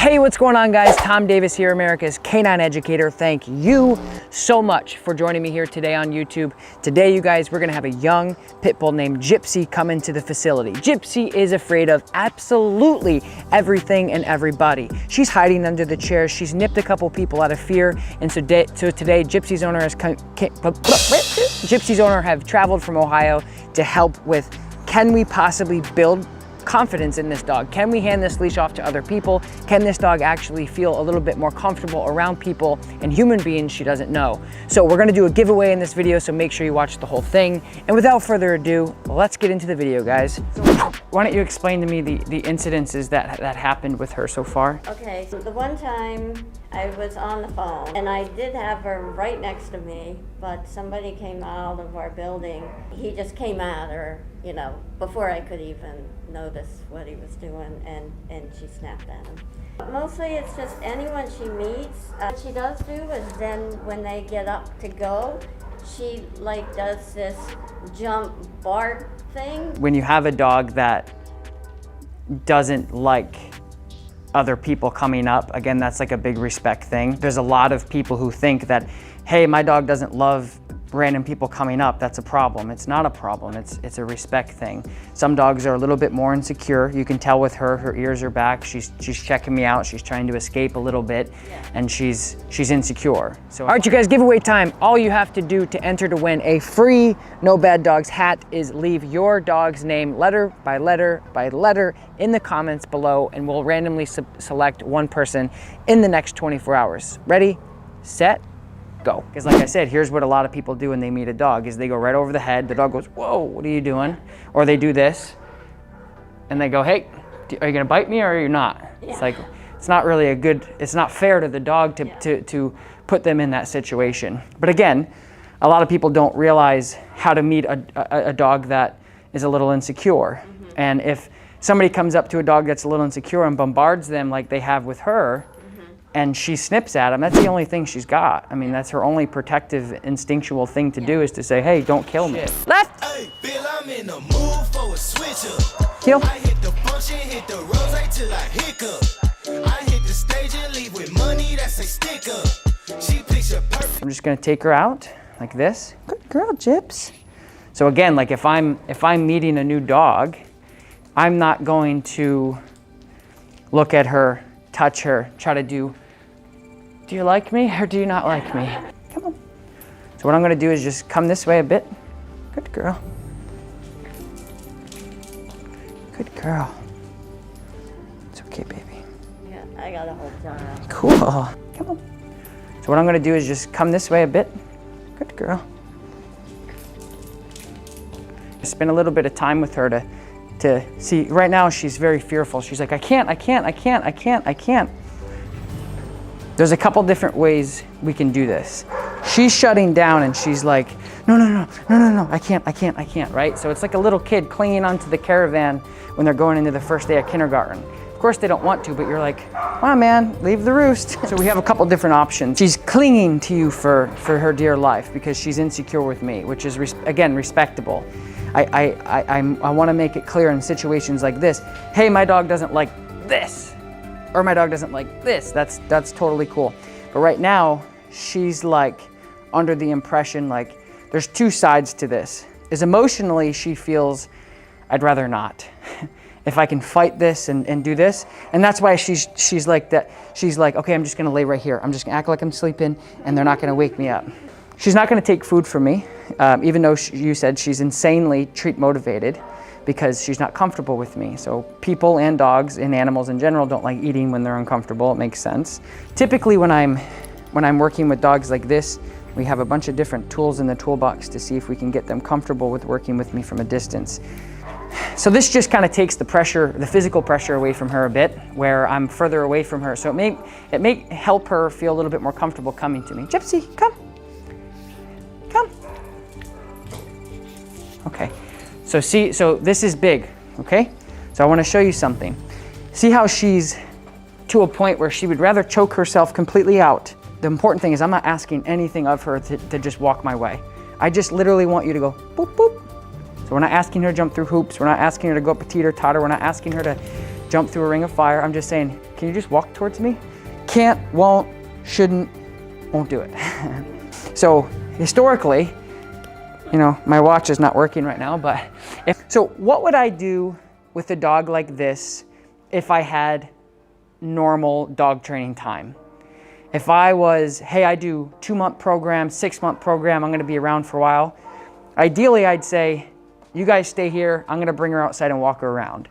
Hey, what's going on, guys? Tom Davis here, America's Canine Educator. Thank you so much for joining me here today on YouTube. Today, you guys, we're gonna have a young pit bull named Gypsy come into the facility. Gypsy is afraid of absolutely everything and everybody. She's hiding under the chairs. She's nipped a couple people out of fear. And so today, Gypsy's owner have traveled from Ohio to help with, can we possibly build confidence in this dog? Can we hand this leash off to other people? Can this dog actually feel a little bit more comfortable around people and human beings she doesn't know? So we're gonna do a giveaway in this video, so make sure you watch the whole thing. And without further ado, let's get into the video, guys. So why don't you explain to me the incidences that happened with her so far? Okay, so the one time I was on the phone and I did have her right next to me, but somebody came out of our building. He just came at her, you know, before I could even notice what he was doing, and she snapped at him. Mostly it's just anyone she meets. What she does do is then when they get up to go, she like does this jump bark thing. When you have a dog that doesn't like other people coming up, again, that's like a big respect thing. There's a lot of people who think that, hey, my dog doesn't love random people coming up, that's a problem. It's not a problem, it's a respect thing. Some dogs are a little bit more insecure. You can tell with her ears are back, she's checking me out, she's trying to escape a little bit, and she's insecure. So, all right, you guys, giveaway time. All you have to do to enter to win a free No Bad Dogs hat is leave your dog's name letter by letter by letter in the comments below, and we'll randomly select one person in the next 24 hours. Ready, set, go. Because like I said, here's what a lot of people do when they meet a dog, is they go right over the head. The dog goes, whoa, what are you doing? Or they do this, and they go, hey, are you gonna bite me or are you not? Yeah. It's like, it's not really a good, it's not fair to the dog to put them in that situation. But again, a lot of people don't realize how to meet a dog that is a little insecure. And if somebody comes up to a dog that's a little insecure and bombards them like they have with her, and she snips at him, that's the only thing she's got. I mean, that's her only protective, instinctual thing to do, is to say, hey, don't kill me. Left! Hey, Bill, I'm in the mood for a switcher. Kill. I hit the function, hit the rose till I hiccup. I hit the stage and leave with money that's a sticker. She picture perfect. I'm just gonna take her out like this. Good girl, Gyps. So again, like if I'm meeting a new dog, I'm not going to look at her, touch her, try to do you like me or do you not like me? Come on. So what I'm gonna do is just come this way a bit. Good girl. Good girl. It's okay, baby. Yeah, I got a whole jar. Cool. Come on. So what I'm gonna do is just come this way a bit. Good girl. Spend a little bit of time with her to see. Right now she's very fearful. She's like, I can't. There's a couple different ways we can do this. She's shutting down and she's like, no, I can't, right? So it's like a little kid clinging onto the caravan when they're going into the first day of kindergarten. Of course they don't want to, but you're like, come on, man, leave the roost. So we have a couple different options. She's clinging to you for her dear life because she's insecure with me, which is, again, respectable. I want to make it clear in situations like this, hey, my dog doesn't like this, or my dog doesn't like this. That's totally cool. But right now, she's like under the impression, like there's two sides to this. Is emotionally, she feels, I'd rather not. If I can fight this and do this. And that's why she's like that. She's like, okay, I'm just gonna lay right here. I'm just gonna act like I'm sleeping and they're not gonna wake me up. She's not gonna take food from me, even though you said she's insanely treat motivated because she's not comfortable with me. So people and dogs and animals in general don't like eating when they're uncomfortable. It makes sense. Typically when I'm working with dogs like this, we have a bunch of different tools in the toolbox to see if we can get them comfortable with working with me from a distance. So this just kind of takes the pressure, the physical pressure away from her a bit, where I'm further away from her. So it may help her feel a little bit more comfortable coming to me. Gypsy, come. Okay. So this is big, okay? So I want to show you something. See how she's to a point where she would rather choke herself completely out. The important thing is I'm not asking anything of her to just walk my way. I just literally want you to go boop, boop. So we're not asking her to jump through hoops. We're not asking her to go up a teeter-totter. We're not asking her to jump through a ring of fire. I'm just saying, can you just walk towards me? Can't, won't, shouldn't, won't do it. So historically, you know, my watch is not working right now, but so what would I do with a dog like this if I had normal dog training time? If I was, hey, I do 2-month program, 6-month program, I'm gonna be around for a while. Ideally, I'd say, you guys stay here, I'm gonna bring her outside and walk her around.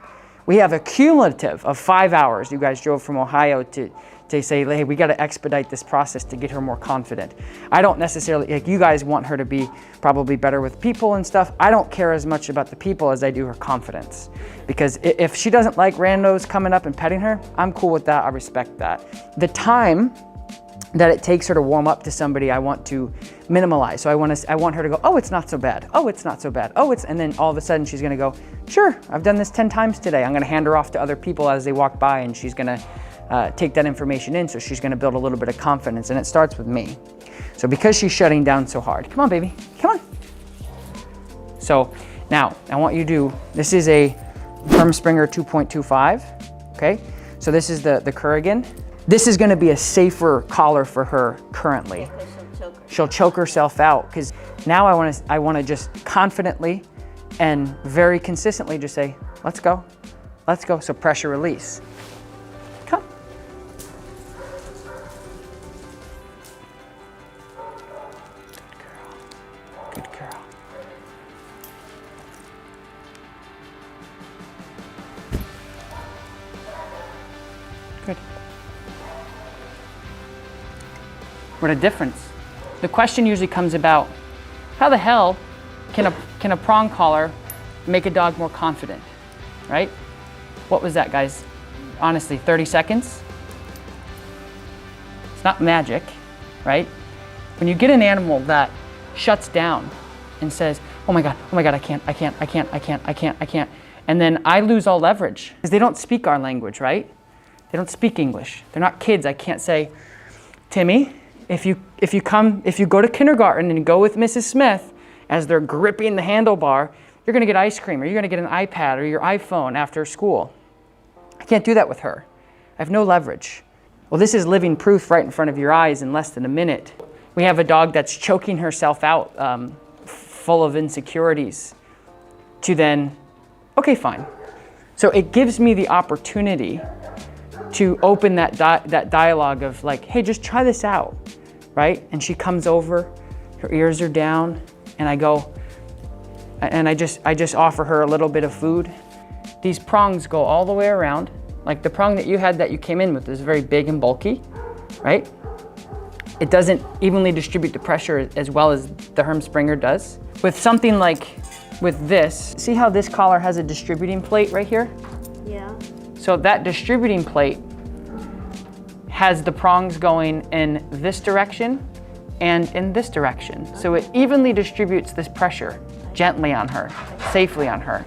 We have a cumulative of 5 hours. You guys drove from Ohio to say, hey, we gotta expedite this process to get her more confident. I don't necessarily, like you guys want her to be probably better with people and stuff. I don't care as much about the people as I do her confidence. Because if she doesn't like randos coming up and petting her, I'm cool with that, I respect that. The time that it takes her to warm up to somebody, I want to minimalize. So I want her to go, oh, it's not so bad. Oh, it's not so bad. Oh, and then all of a sudden she's gonna go, sure, I've done this 10 times today. I'm gonna hand her off to other people as they walk by, and she's gonna take that information in. So she's gonna build a little bit of confidence, and it starts with me. So because she's shutting down so hard, come on, baby, come on. So now I want you to do, this is a Herm Springer 2.25, okay? So this is the Kurgan. This is gonna be a safer collar for her currently. Yeah, she'll choke herself out, because now I wanna just confidently and very consistently just say, let's go, let's go. So pressure release. Come. Good girl. Good girl. Good. What a difference. The question usually comes about, how the hell can a prong collar make a dog more confident, right? What was that, guys? Honestly, 30 seconds? It's not magic, right? When you get an animal that shuts down and says, oh my God, I can't, and then I lose all leverage, because they don't speak our language, right? They don't speak English. They're not kids. I can't say, Timmy, if you go to kindergarten and go with Mrs. Smith, as they're gripping the handlebar, you're gonna get ice cream, or you're gonna get an iPad or your iPhone after school. I can't do that with her. I have no leverage. Well, this is living proof right in front of your eyes in less than a minute. We have a dog that's choking herself out, full of insecurities, to then, okay, fine. So it gives me the opportunity to open that dialogue of like, hey, just try this out, right? And she comes over, her ears are down, and I go, and I just offer her a little bit of food. These prongs go all the way around. Like the prong that you had that you came in with is very big and bulky, right? It doesn't evenly distribute the pressure as well as the Herm Springer does. With something like, with this, see how this collar has a distributing plate right here? Yeah. So that distributing plate has the prongs going in this direction and in this direction. So it evenly distributes this pressure gently on her, safely on her.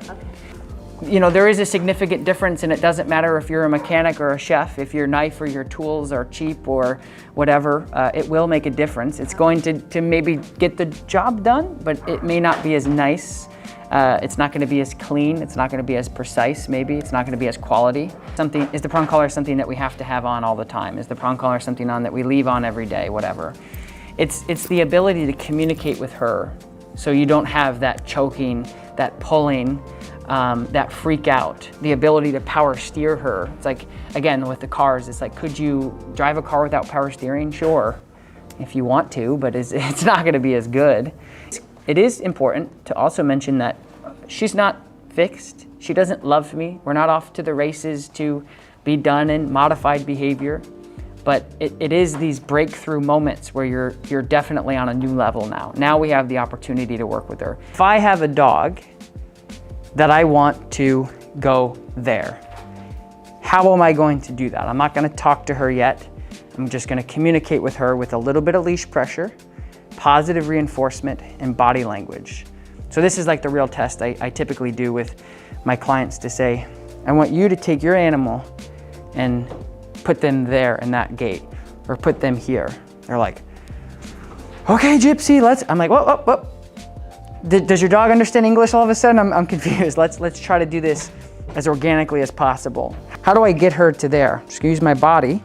You know, there is a significant difference, and it doesn't matter if you're a mechanic or a chef, if your knife or your tools are cheap or whatever, it will make a difference. It's going to maybe get the job done, but it may not be as nice. It's not gonna be as clean. It's not gonna be as precise, maybe. It's not gonna be as quality. Is the prong collar something that we have to have on all the time? Is the prong collar something on that we leave on every day, whatever? It's the ability to communicate with her so you don't have that choking, that pulling, that freak out, the ability to power steer her. It's like, again, with the cars, it's like, could you drive a car without power steering? Sure, if you want to, but it's not gonna be as good. It is important to also mention that she's not fixed. She doesn't love me. We're not off to the races to be done in modified behavior, but it is these breakthrough moments where you're definitely on a new level now. Now we have the opportunity to work with her. If I have a dog that I want to go there, how am I going to do that? I'm not gonna talk to her yet. I'm just gonna communicate with her with a little bit of leash pressure, positive reinforcement, and body language. So this is like the real test I typically do with my clients to say, I want you to take your animal and put them there in that gate, or put them here. They're like, okay, Gypsy, let's, I'm like, whoa. Does your dog understand English all of a sudden? I'm confused. Let's try to do this as organically as possible. How do I get her to there? Just gonna use my body.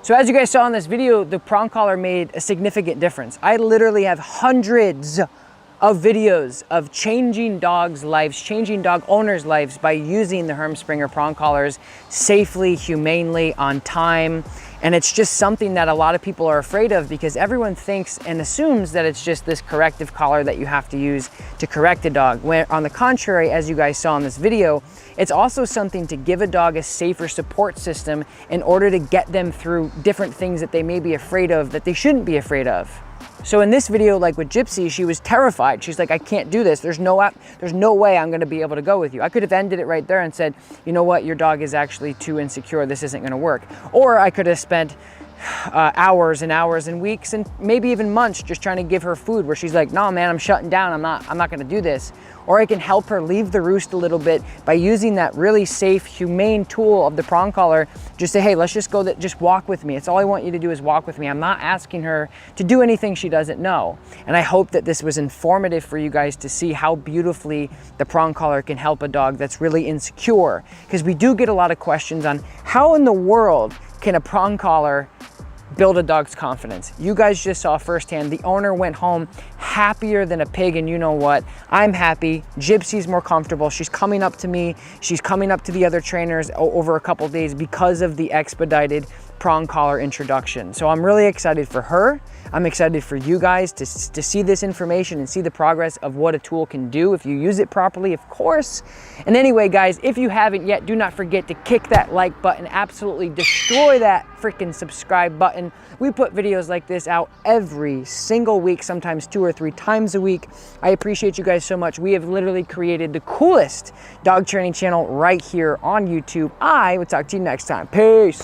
So as you guys saw in this video, the prong collar made a significant difference. I literally have hundreds of videos of changing dogs' lives, changing dog owners' lives by using the Hermspringer prong collars safely, humanely, on time. And it's just something that a lot of people are afraid of because everyone thinks and assumes that it's just this corrective collar that you have to use to correct a dog. When on the contrary, as you guys saw in this video, it's also something to give a dog a safer support system in order to get them through different things that they may be afraid of that they shouldn't be afraid of. So in this video, like with Gypsy, she was terrified. She's like, I can't do this. There's no way I'm gonna be able to go with you. I could have ended it right there and said, you know what, your dog is actually too insecure. This isn't gonna work. Or I could have spent hours and hours and weeks and maybe even months just trying to give her food where she's like, no man, I'm shutting down. I'm not gonna do this. Or I can help her leave the roost a little bit by using that really safe, humane tool of the prong collar. Just say, hey, let's just go, just walk with me. It's all I want you to do is walk with me. I'm not asking her to do anything she doesn't know. And I hope that this was informative for you guys to see how beautifully the prong collar can help a dog that's really insecure. Because we do get a lot of questions on how in the world can a prong collar build a dog's confidence. You guys just saw firsthand, the owner went home happier than a pig, and you know what? I'm happy. Gypsy's more comfortable. She's coming up to me. She's coming up to the other trainers over a couple days because of the expedited prong collar introduction. So I'm really excited for her. I'm excited for you guys to see this information and see the progress of what a tool can do if you use it properly, of course. And anyway, guys, if you haven't yet, do not forget to kick that like button, absolutely destroy that freaking subscribe button. We put videos like this out every single week, sometimes 2 or 3 times a week. I appreciate you guys so much. We have literally created the coolest dog training channel right here on YouTube. I will talk to you next time. Peace.